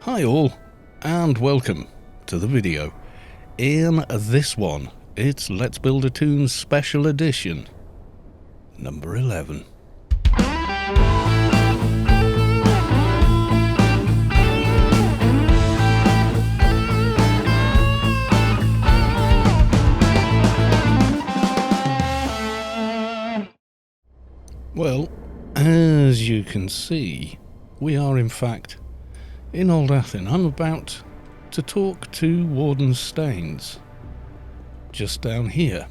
Hi all, and welcome to the video. In this one, it's Let's Build a Toon Special Edition, number 11. Well, as you can see, we are in fact in Old Athen. I'm about to talk to Warden Staines, just down here.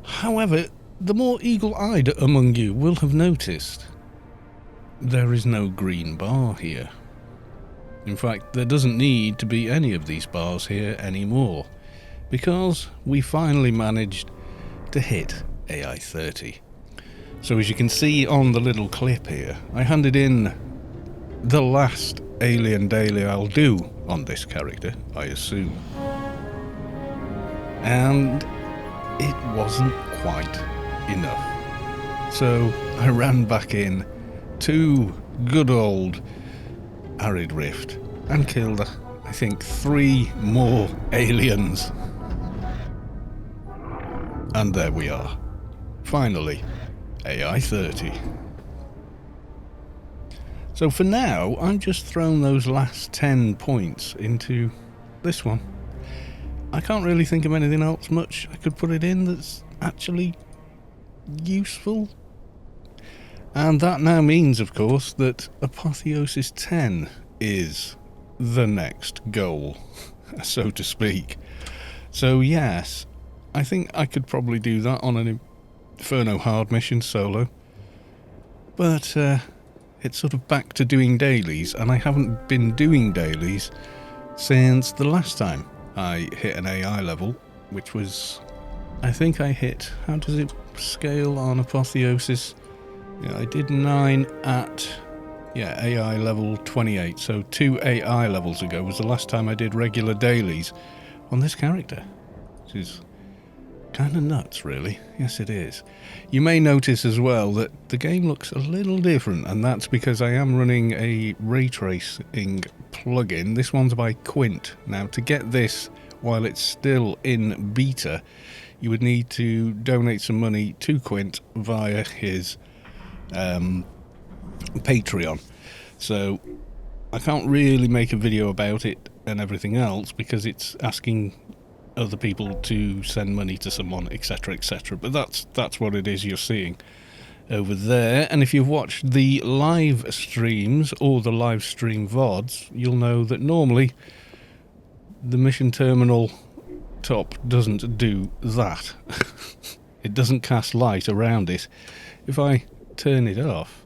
However, the more eagle-eyed among you will have noticed there is no green bar here. In fact, there doesn't need to be any of these bars here anymore, because we finally managed to hit AI 30. So as you can see on the little clip here, I handed in the last alien daily I'll do on this character, I assume. And it wasn't quite enough. So I ran back in to good old Arid Rift and killed, I think, 3 more aliens. And there we are. Finally, AI 30. So for now, I've just thrown those last 10 points into this one. I can't really think of anything else much I could put it in that's actually useful. And that now means, of course, that Apotheosis 10 is the next goal, so to speak. So yes, I think I could probably do that on an Inferno hard mission solo. But it's sort of back to doing dailies, and I haven't been doing dailies since the last time I hit an AI level, which was, I think I hit, how does it scale on Apotheosis? Yeah, I did 9 at, AI level 28, so 2 AI levels ago was the last time I did regular dailies on this character, which is kind of nuts, really. Yes, it is. You may notice as well that the game looks a little different, and that's because I am running a ray tracing plugin. This one's by Quint. Now, to get this while it's still in beta, you would need to donate some money to Quint via his Patreon. So I can't really make a video about it and everything else because it's asking other people to send money to someone, etc, etc, but that's what it is you're seeing over there. And if you've watched the live streams or the live stream VODs, you'll know that normally the mission terminal top doesn't do that. It doesn't cast light around it. If I turn it off,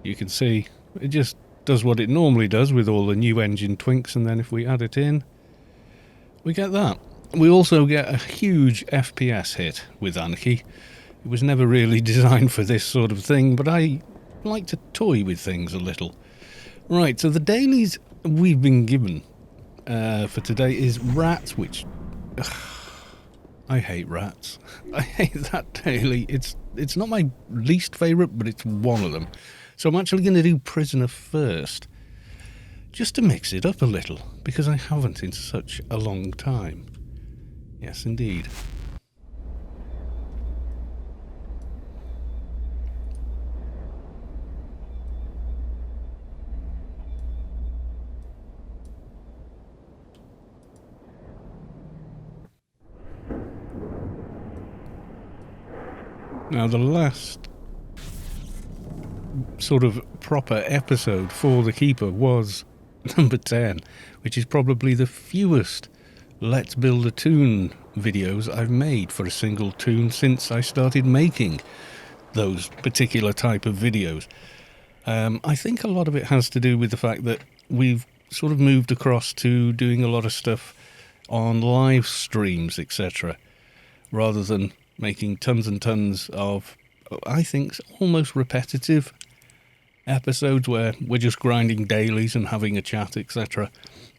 you can see it just does what it normally does with all the new engine twinks, and then if we add it in, we get that. We also get a huge FPS hit with Anarchy. It was never really designed for this sort of thing, but I like to toy with things a little. Right, so the dailies we've been given for today is rats, which I hate rats. I hate that daily. It's not my least favourite, but it's one of them. So I'm actually going to do prisoner first, just to mix it up a little, because I haven't in such a long time. Yes, indeed. Now, the last sort of proper episode for the Keeper was number 10, which is probably the fewest Let's Build a Toon videos I've made for a single toon since I started making those particular type of videos. I think a lot of it has to do with the fact that we've sort of moved across to doing a lot of stuff on live streams, etc., rather than making tons and tons of, I think, almost repetitive episodes where we're just grinding dailies and having a chat, etc.,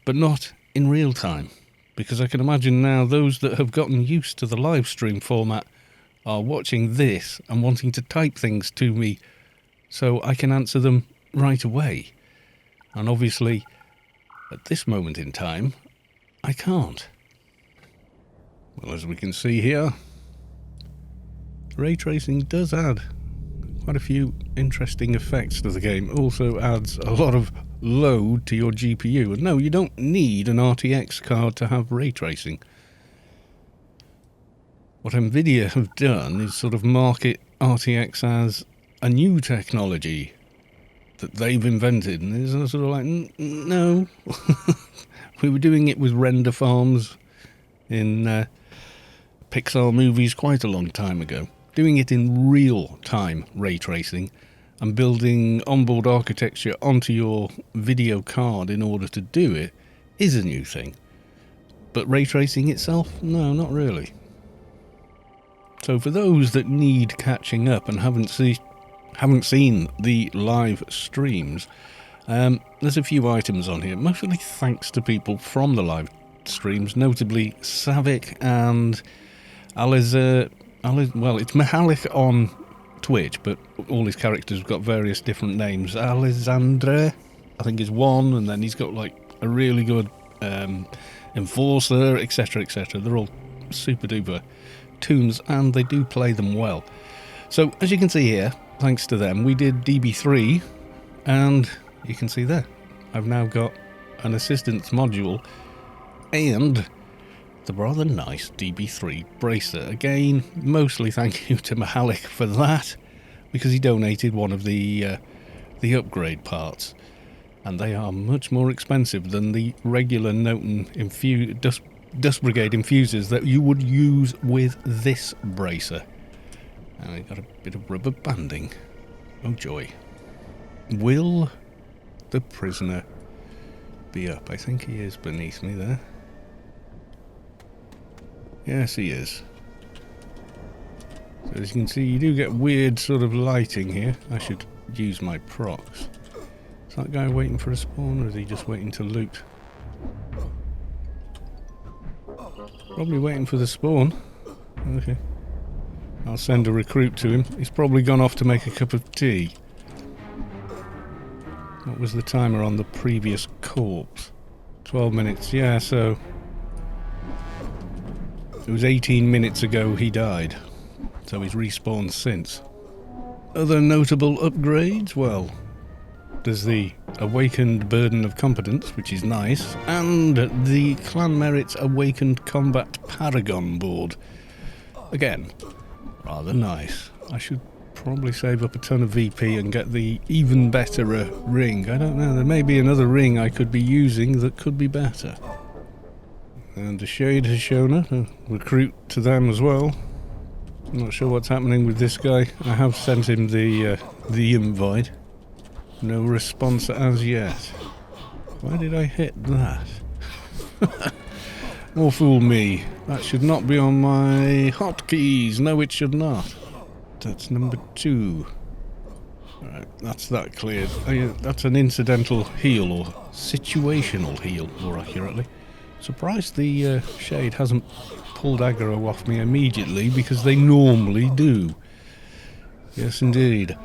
but not in real time, because I can imagine now those that have gotten used to the live stream format are watching this and wanting to type things to me so I can answer them right away. And obviously, at this moment in time, I can't. Well, as we can see here, ray tracing does add quite a few interesting effects to the game. Also adds a lot of load to your GPU. And no, you don't need an RTX card to have ray tracing. What Nvidia have done is sort of market RTX as a new technology that they've invented, and it's sort of like, no. We were doing it with render farms in Pixar movies quite a long time ago. Doing it in real-time ray tracing and building onboard architecture onto your video card in order to do it is a new thing. But ray tracing itself? No, not really. So for those that need catching up and haven't seen the live streams, there's a few items on here, mostly thanks to people from the live streams, notably Savik and well, it's Mihalik on Twitch, but all his characters have got various different names. Alexandre, I think, is one, and then he's got like a really good enforcer, etc, etc. They're all super duper tunes, and they do play them well. So as you can see here, thanks to them, we did DB3, and you can see there, I've now got an assistance module and the rather nice DB3 bracer. Again, mostly thank you to Mihalik for that, because he donated one of the upgrade parts, and they are much more expensive than the regular Noten Dust Brigade infusers that you would use with this bracer. And I got a bit of rubber banding. Oh joy. Will the prisoner be up? I think he is beneath me there. Yes, he is. So as you can see, you do get weird sort of lighting here. I should use my procs. Is that guy waiting for a spawn, or is he just waiting to loot? Probably waiting for the spawn. Okay. I'll send a recruit to him. He's probably gone off to make a cup of tea. What was the timer on the previous corpse? 12 minutes, yeah, so... It was 18 minutes ago he died. So he's respawned since. Other notable upgrades? Well, there's the Awakened Burden of Competence, which is nice, and the Clan Merits Awakened Combat Paragon board. Again, rather nice. I should probably save up a ton of VP and get the even better ring. I don't know, there may be another ring I could be using that could be better. And the Shade has shown up, a recruit to them as well. I'm not sure what's happening with this guy. I have sent him the invite. No response as yet. Why did I hit that? More fool me. That should not be on my hotkeys. No, it should not. That's number 2. Alright, that's that cleared. Oh, yeah, that's an incidental heal, or situational heal, more accurately. Surprised the Shade hasn't pulled aggro off me immediately, because they normally do. Yes, indeed.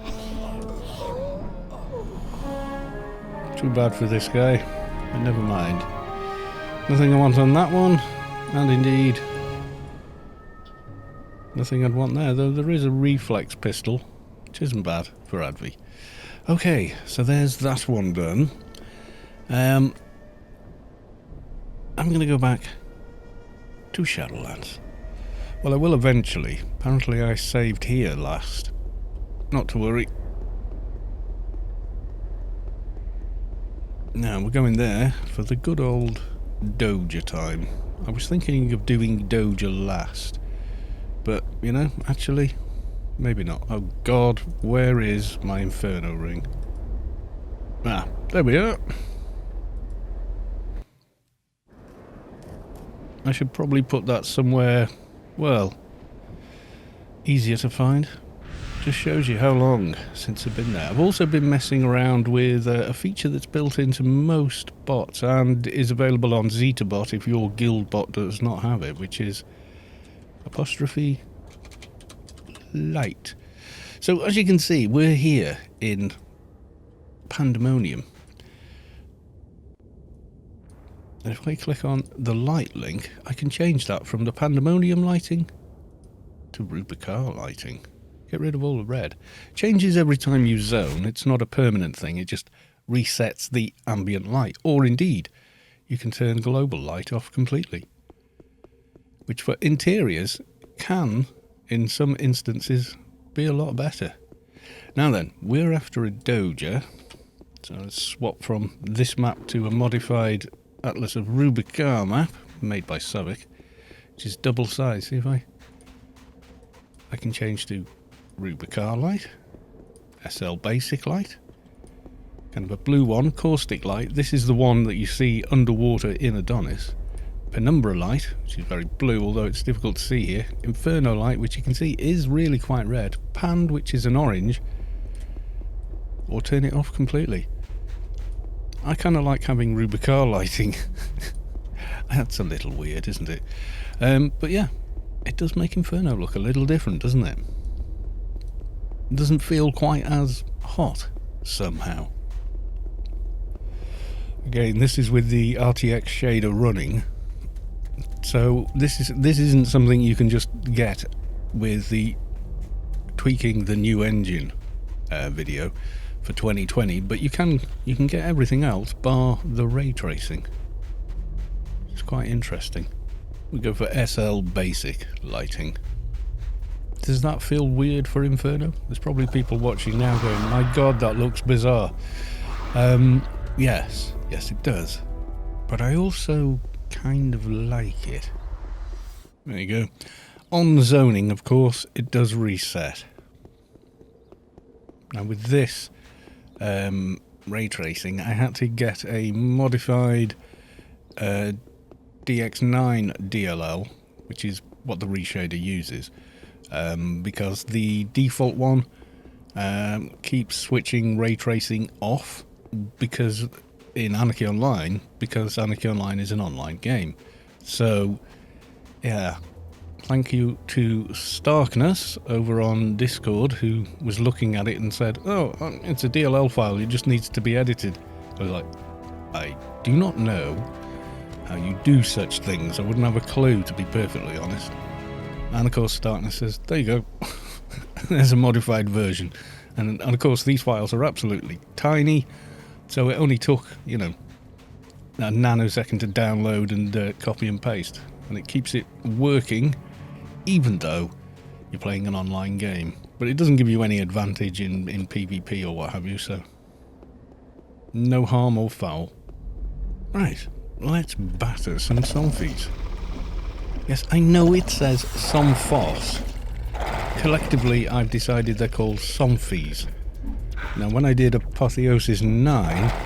Too bad for this guy, but never mind. Nothing I want on that one, and indeed nothing I'd want there, though there is a reflex pistol, which isn't bad for Advi. Okay, so there's that one done. I'm going to go back to Shadowlands. Well, I will eventually. Apparently I saved here last. Not to worry. Now, we're going there for the good old Doja time. I was thinking of doing Doja last. But, you know, actually, maybe not. Oh god, where is my Inferno ring? Ah, there we are. I should probably put that somewhere, well, easier to find. Just shows you how long since I've been there. I've also been messing around with a feature that's built into most bots and is available on ZetaBot if your guild bot does not have it, which is apostrophe light. So as you can see, we're here in Pandemonium. if I click on the light link, I can change that from the pandemonium lighting to Rubicar lighting. Get rid of all the red. Changes every time you zone. It's not a permanent thing. It just resets the ambient light. Or indeed, you can turn global light off completely, which for interiors can, in some instances, be a lot better. Now then, we're after a Doja. So let's swap from this map to a modified Atlas of Rubicar map made by Subic, which is double size. See if I can change to Rubicar light, SL basic light, kind of a blue one, caustic light. This is the one that you see underwater in Adonis. Penumbra light, which is very blue, although it's difficult to see here. Inferno light, which you can see is really quite red. Pand, which is an orange. Or turn it off completely. I kind of like having Rubicar lighting. That's a little weird, isn't it? But yeah, it does make Inferno look a little different, doesn't it? It doesn't feel quite as hot, somehow. Again, this is with the RTX shader running. So this isn't something you can just get with the tweaking the new engine video for 2020, but you can get everything else bar the ray tracing. It's quite interesting. We go for SL basic lighting. Does that feel weird for Inferno? There's probably people watching now going, my god, that looks bizarre. Yes it does, but I also kind of like it. There you go. On zoning, of course, it does reset. Now with this ray tracing, I had to get a modified DX9 DLL, which is what the reshader uses, because the default one keeps switching ray tracing off because Anarchy Online is an online game. So yeah, thank you to Starkness over on Discord, who was looking at it and said, oh, it's a DLL file, it just needs to be edited. I was like, I do not know how you do such things. I wouldn't have a clue, to be perfectly honest. And of course Starkness says, there you go. There's a modified version. And of course these files are absolutely tiny, so it only took, a nanosecond to download and copy and paste. And it keeps it working even though you're playing an online game. But it doesn't give you any advantage in PvP or what have you, so no harm or foul. Right, let's batter some Somphis. Yes, I know it says Somphos. Collectively, I've decided they're called Somphis. Now, when I did Apotheosis 9,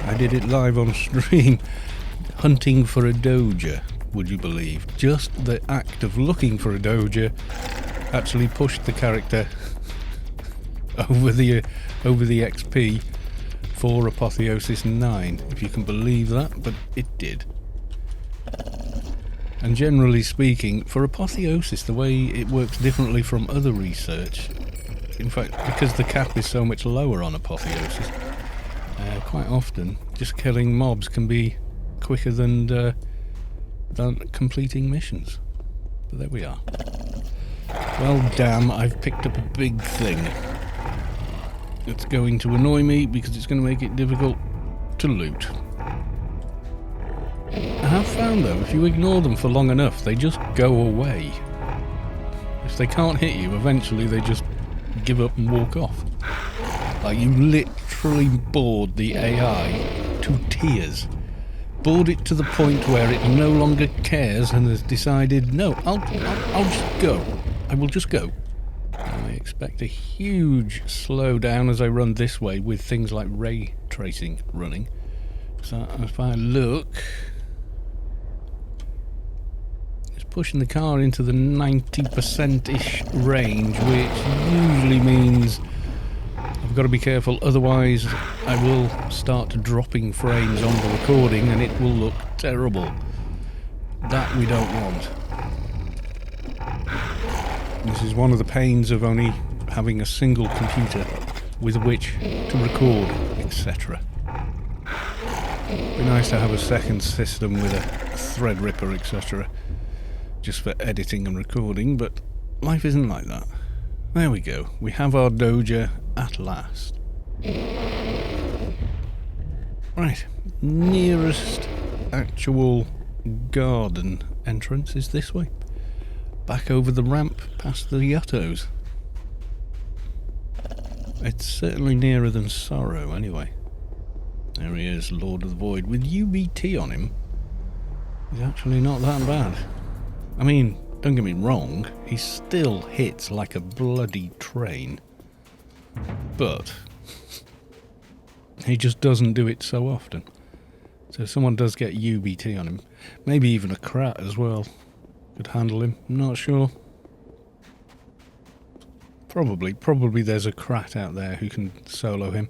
I did it live on stream, hunting for a Doja, would you believe? Just the act of looking for a Doja actually pushed the character over the XP for Apotheosis 9, if you can believe that, but it did. And generally speaking, for Apotheosis, the way it works differently from other research, in fact, because the cap is so much lower on Apotheosis, quite often just killing mobs can be quicker than completing missions. But there we are. Well, damn, I've picked up a big thing. It's going to annoy me because it's going to make it difficult to loot. I have found, though, if you ignore them for long enough, they just go away. If they can't hit you, eventually they just give up and walk off. Like, you literally bored the AI to tears. Bored it to the point where it no longer cares and has decided, no, I'll just go. I will just go. And I expect a huge slowdown as I run this way with things like ray tracing running. So if I look, it's pushing the car into the 90%-ish range, which usually means I've got to be careful, otherwise I will start dropping frames on the recording and it will look terrible. That we don't want. This is one of the pains of only having a single computer with which to record, etc. Be nice to have a second system with a Threadripper, etc. just for editing and recording, but life isn't like that. There we go. We have our doja at last. Right. Nearest actual garden entrance is this way. Back over the ramp past the Yuttos. It's certainly nearer than Sorrow anyway. There he is, Lord of the Void, with UBT on him. He's actually not that bad. I mean, don't get me wrong, he still hits like a bloody train. But he just doesn't do it so often. So if someone does get UBT on him, maybe even a Krat as well could handle him, I'm not sure. Probably there's a Krat out there who can solo him.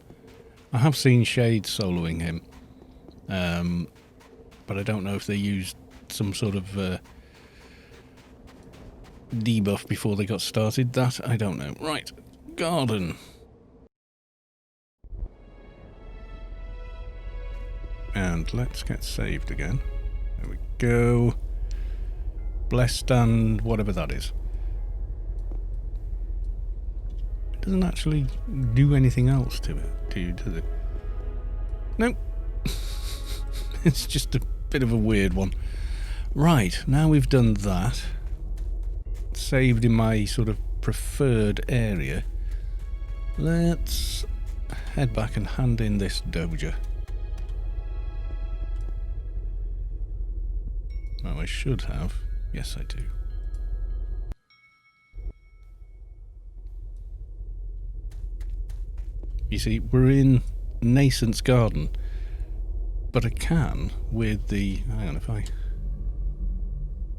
I have seen Shade soloing him, but I don't know if they used some sort of debuff before they got started. That I don't know. Right, garden. And let's get saved again. There we go. Blessed and whatever that is. It doesn't actually do anything else to it, does it? Nope. It's just a bit of a weird one. Right, now we've done that. Saved in my sort of preferred area. Let's head back and hand in this doja. Oh, I should have. Yes, I do. You see, we're in Nascent's garden, but I can with the... hang on, if I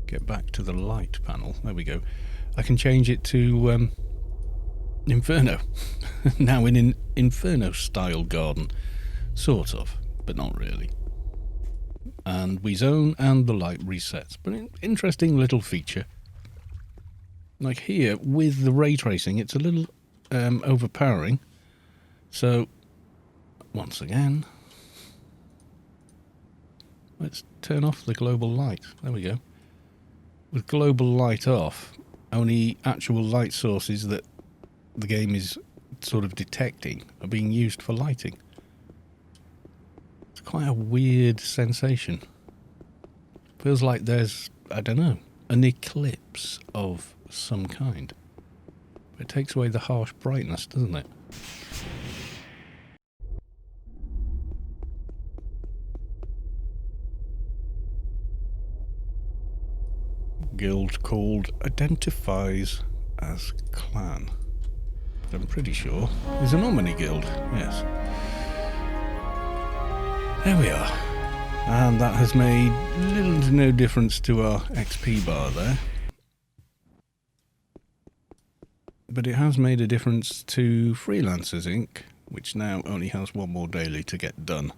get back to the light panel, there we go. I can change it to Inferno. Now in an Inferno-style garden. Sort of, but not really. And we zone and the light resets. But an interesting little feature. Like here, with the ray tracing, it's a little overpowering. So, once again, let's turn off the global light. There we go. With global light off, only actual light sources that the game is sort of detecting are being used for lighting. It's quite a weird sensation. Feels like there's, I don't know, an eclipse of some kind. It takes away the harsh brightness, doesn't it? Guild called identifies as clan. But I'm pretty sure it's an Omni guild, yes. There we are. And that has made little to no difference to our XP bar there. But it has made a difference to Freelancers Inc., which now only has one more daily to get done.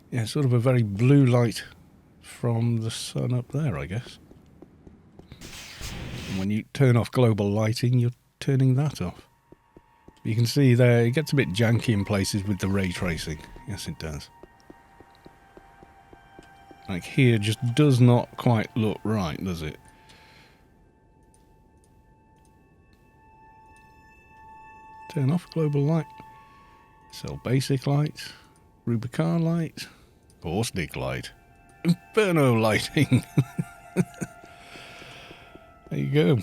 Yeah, sort of a very blue light from the sun up there, I guess. And when you turn off global lighting, you're turning that off. You can see there, it gets a bit janky in places with the ray tracing. Yes, it does. Like here, just does not quite look right, does it? Turn off global light. Sell basic light. Rubicon light. Horse dick light. Inferno lighting. There you go.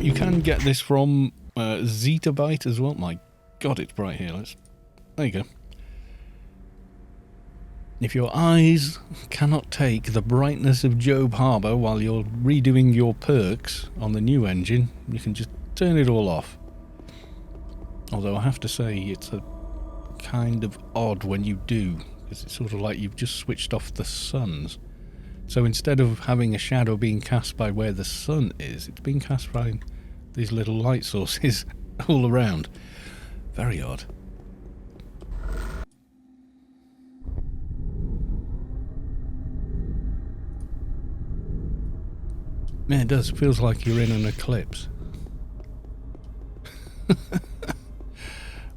You can get this from Zettabyte as well. My God, it's bright here. There you go. If your eyes cannot take the brightness of Job Harbour while you're redoing your perks on the new engine, you can just turn it all off. Although I have to say, it's a kind of odd when you do, because it's sort of like you've just switched off the suns. So instead of having a shadow being cast by where the sun is, it's being cast by these little light sources all around. Very odd. Yeah, it does. It feels like you're in an eclipse.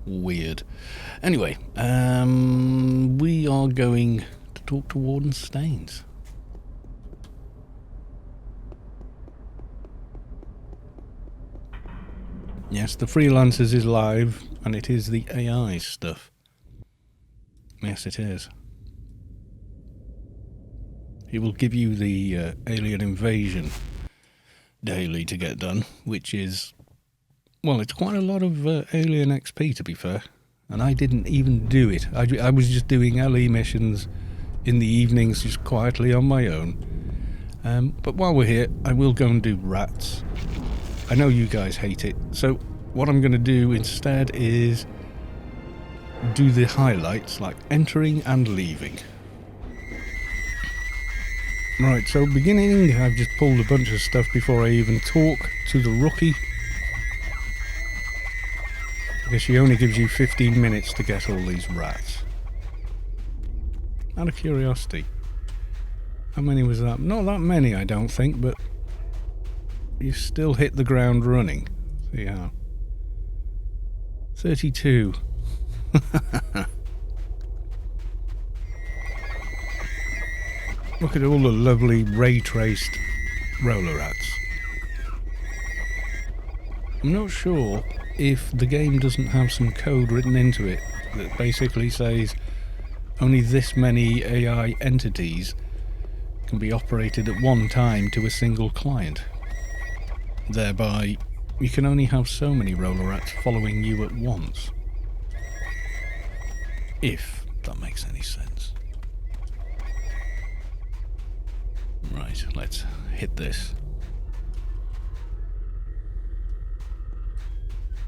Weird. Anyway, we are going to talk to Warden Staines. Yes, the Freelancers is live, and it is the AI stuff. Yes, it is. It will give you the Alien Invasion daily to get done, which is, well, it's quite a lot of Alien XP, to be fair. And I didn't even do it. I was just doing LE missions in the evenings, just quietly on my own. But while we're here, I will go and do rats. I know you guys hate it, so what I'm going to do instead is do the highlights, like entering and leaving. Right, so beginning, I've just pulled a bunch of stuff before I even talk to the rookie. Because she only gives you 15 minutes to get all these rats. Out of curiosity, how many was that? Not that many, I don't think, but you still hit the ground running. See how? 32. Look at all the lovely ray-traced roller rats. I'm not sure if the game doesn't have some code written into it that basically says only this many AI entities can be operated at one time to a single client. Thereby, you can only have so many roller rats following you at once. If that makes any sense. Right, let's hit this.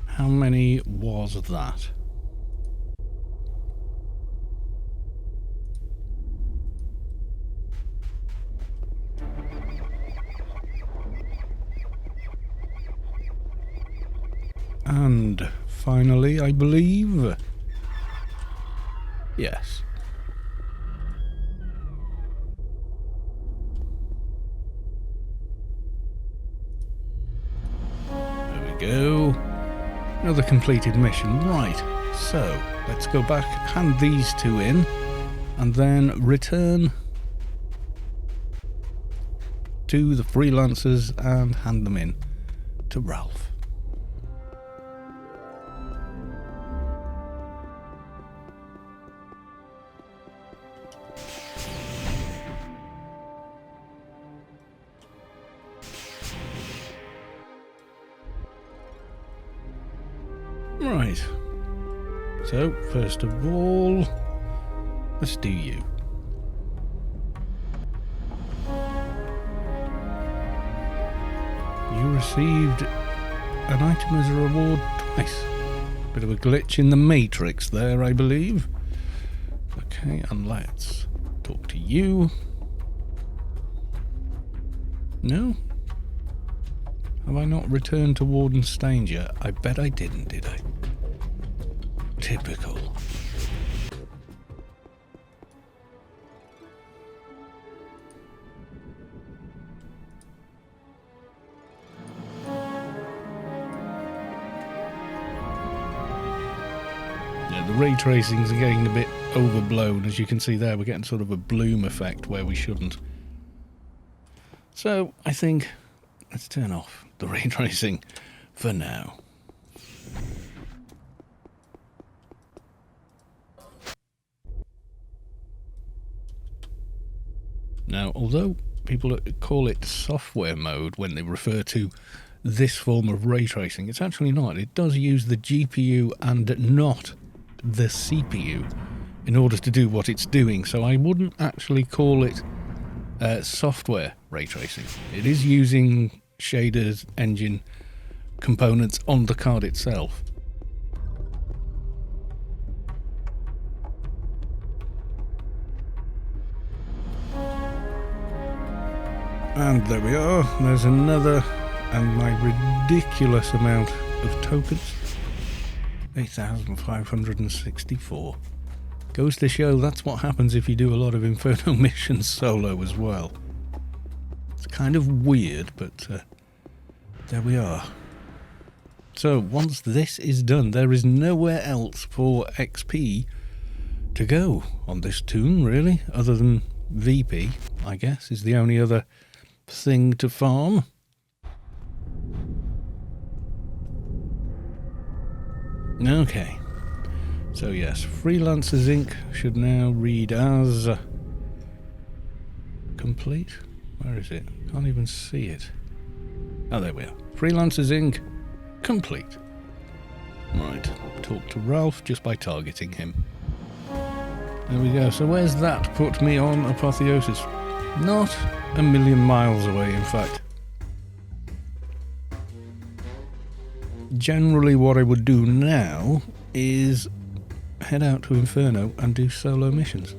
How many was that? And finally, I believe, yes. There we go. Another completed mission. Right, so let's go back, hand these two in, and then return to the Freelancers and hand them in to Ralph. Right, so first of all, let's do you. You received an item as a reward twice. Bit of a glitch in the matrix there, I believe. Okay, and let's talk to you. No? Have I not returned to Warden Staines yet? I bet I didn't, did I? Typical. Yeah, the ray tracings are getting a bit overblown. As you can see there, we're getting sort of a bloom effect where we shouldn't. So, I think let's turn off the ray tracing for now. Now, although people call it software mode when they refer to this form of ray tracing, it's actually not. It does use the GPU and not the CPU in order to do what it's doing, so I wouldn't actually call it software ray tracing. It is using shaders, engine components on the card itself. And there we are, there's another, and my ridiculous amount of tokens, 8,564. Goes to show that's what happens if you do a lot of Inferno missions solo as well. It's kind of weird, but there we are. So once this is done, there is nowhere else for XP to go on this toon, really, other than VP, I guess, is the only other thing to farm. Okay. So yes, Freelancers Inc. should now read as complete. Where is it? Can't even see it. Oh, there we are. Freelancers Inc. complete. Right, talk to Ralph just by targeting him. There we go. So where's that put me on Apotheosis? Not a million miles away, in fact. Generally what I would do now is head out to Inferno and do solo missions.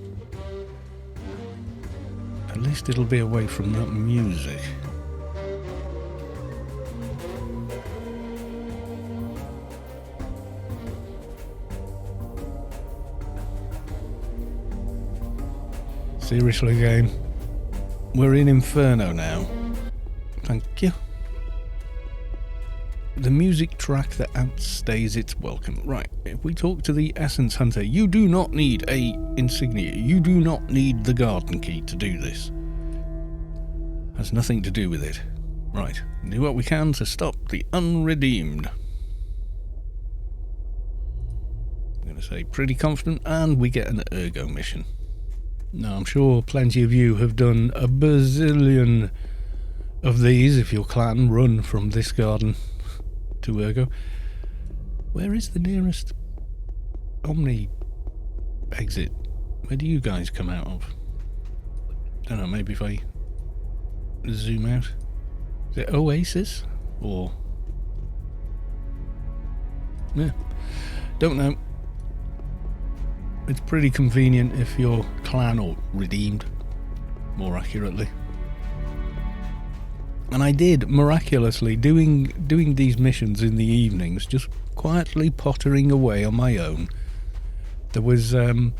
At least it'll be away from that music. Seriously, game. We're in Inferno now. Thank you. The music track that outstays its welcome. Right, if we talk to the Essence Hunter, you do not need a insignia. You do not need the garden key to do this. Has nothing to do with it. Right, do what we can to stop the unredeemed. I'm going to say pretty confident, and we get an ergo mission. Now, I'm sure plenty of you have done a bazillion of these if your clan run from this garden to ergo. Where is the nearest Omni exit? Where do you guys come out of? Don't know, maybe if I zoom out. Is it Oasis? Or... yeah, don't know. It's pretty convenient if you're clan or redeemed, more accurately. And I did, miraculously, doing these missions in the evenings, just quietly pottering away on my own. There was the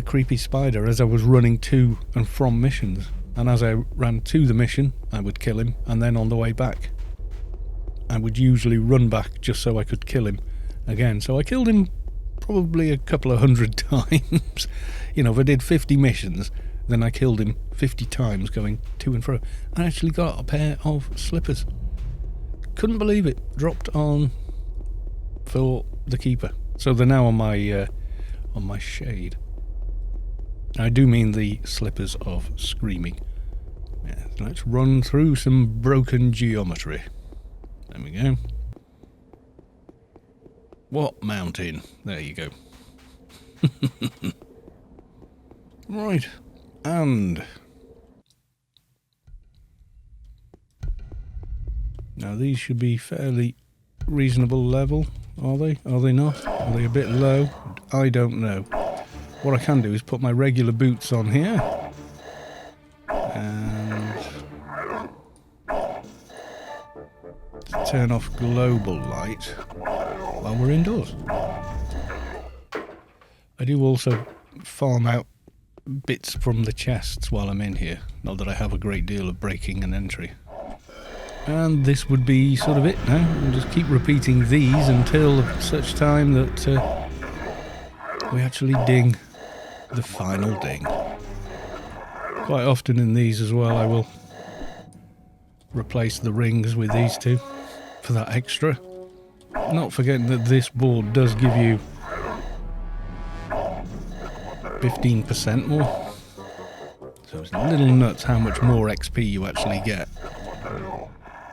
creepy spider as I was running to and from missions. And as I ran to the mission, I would kill him, and then on the way back, I would usually run back just so I could kill him again. So I killed him probably a couple of 100 times. You know, if I did 50 missions, then I killed him 50 times going to and fro. I actually got a pair of slippers. Couldn't believe it. Dropped on for the keeper. So they're now on my shade. I do mean the slippers of screaming. Yeah, let's run through some broken geometry. There we go. What mountain? There you go. Right. And now these should be fairly reasonable level, are they? Are they not? Are they a bit low? I don't know. What I can do is put my regular boots on here and turn off global light while we're indoors. I do also farm out bits from the chests while I'm in here, not that I have a great deal of breaking and entry. And this would be sort of it now. We'll just keep repeating these until such time that we actually ding the final ding. Quite often in these as well I will replace the rings with these two for that extra. Not forgetting that this board does give you 15% more. So it's a little nuts how much more XP you actually get.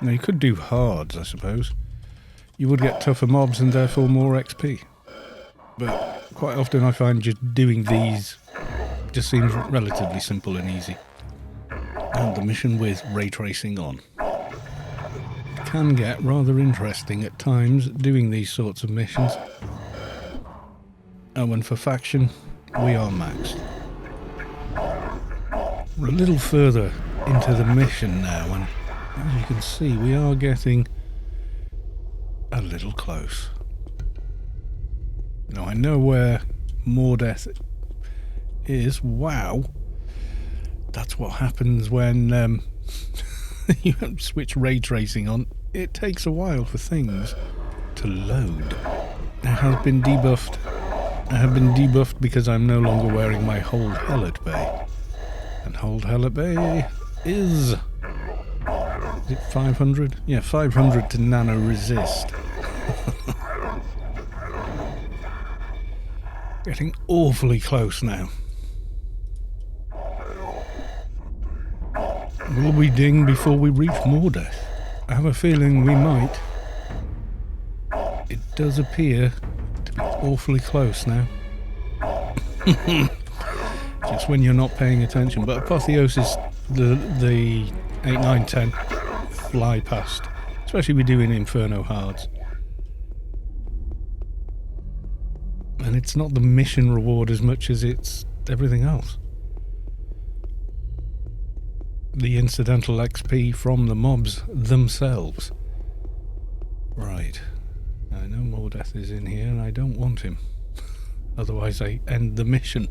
Now you could do hards, I suppose. You would get tougher mobs and therefore more XP. But quite often I find just doing these just seems relatively simple and easy. And the mission with ray tracing on can get rather interesting at times doing these sorts of missions. Oh, and for faction, we are maxed. We're a little further into the mission now, and as you can see, we are getting a little close. Now, I know where more death is. Wow. That's what happens when you switch ray tracing on. It takes a while for things to load. It has been debuffed I have been debuffed because I'm no longer wearing my Hold Hellet Bay. And Hold Hellet Bay is it 500? Yeah, 500 to nano resist. Getting awfully close now. Will we ding before we reach more death? I have a feeling we might. It does appear to be awfully close now. Just when you're not paying attention. But Apotheosis, the 8, 9, 10 fly past. Especially we're doing Inferno Hards. And it's not the mission reward as much as it's everything else. The incidental XP from the mobs themselves. Right. I know more death is in here and I don't want him. Otherwise I end the mission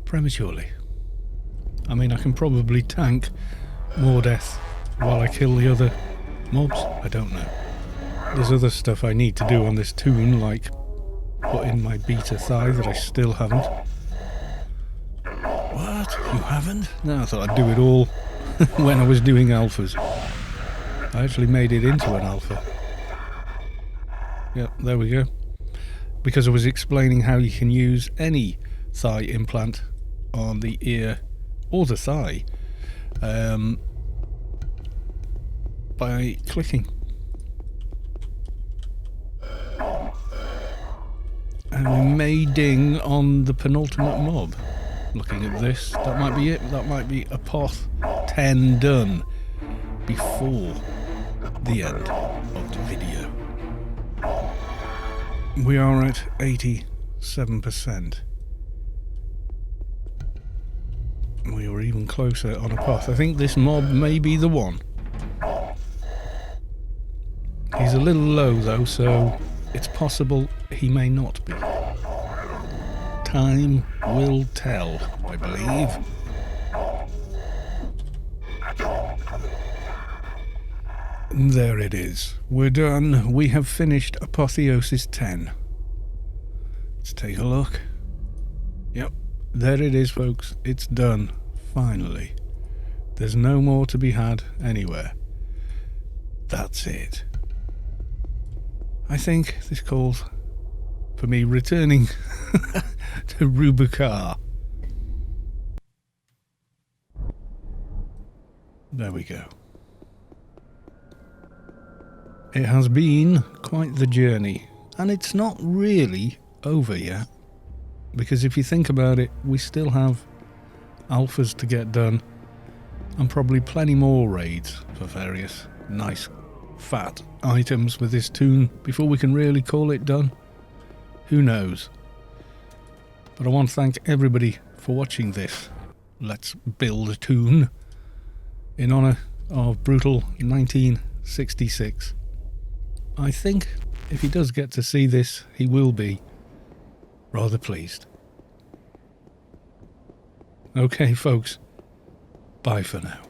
prematurely. I mean, I can probably tank more death while I kill the other mobs. I don't know. There's other stuff I need to do on this toon, like put in my beta thigh that I still haven't. What? You haven't? No, I thought I'd do it all when I was doing alphas. I actually made it into an alpha. Yep, there we go. Because I was explaining how you can use any thigh implant on the ear or the thigh by clicking. And we may ding on the penultimate mob. Looking at this, that might be it. That might be Apoth 10 done before the end of the video. We are at 87%. We were even closer on Apoth. I think this mob may be the one. He's a little low though, so it's possible he may not be. Time will tell, I believe. There it is. We're done. We have finished Apotheosis 10. Let's take a look. Yep, there it is, folks. It's done. Finally. There's no more to be had anywhere. That's it. I think this calls for me returning to Rubukar. There we go. It has been quite the journey, and it's not really over yet, because if you think about it, we still have alphas to get done, and probably plenty more raids for various nice fat items with this toon before we can really call it done. Who knows? But I want to thank everybody for watching this Let's Build a Toon in honour of Brutal 1966. I think if he does get to see this, he will be rather pleased. Okay, folks, bye for now.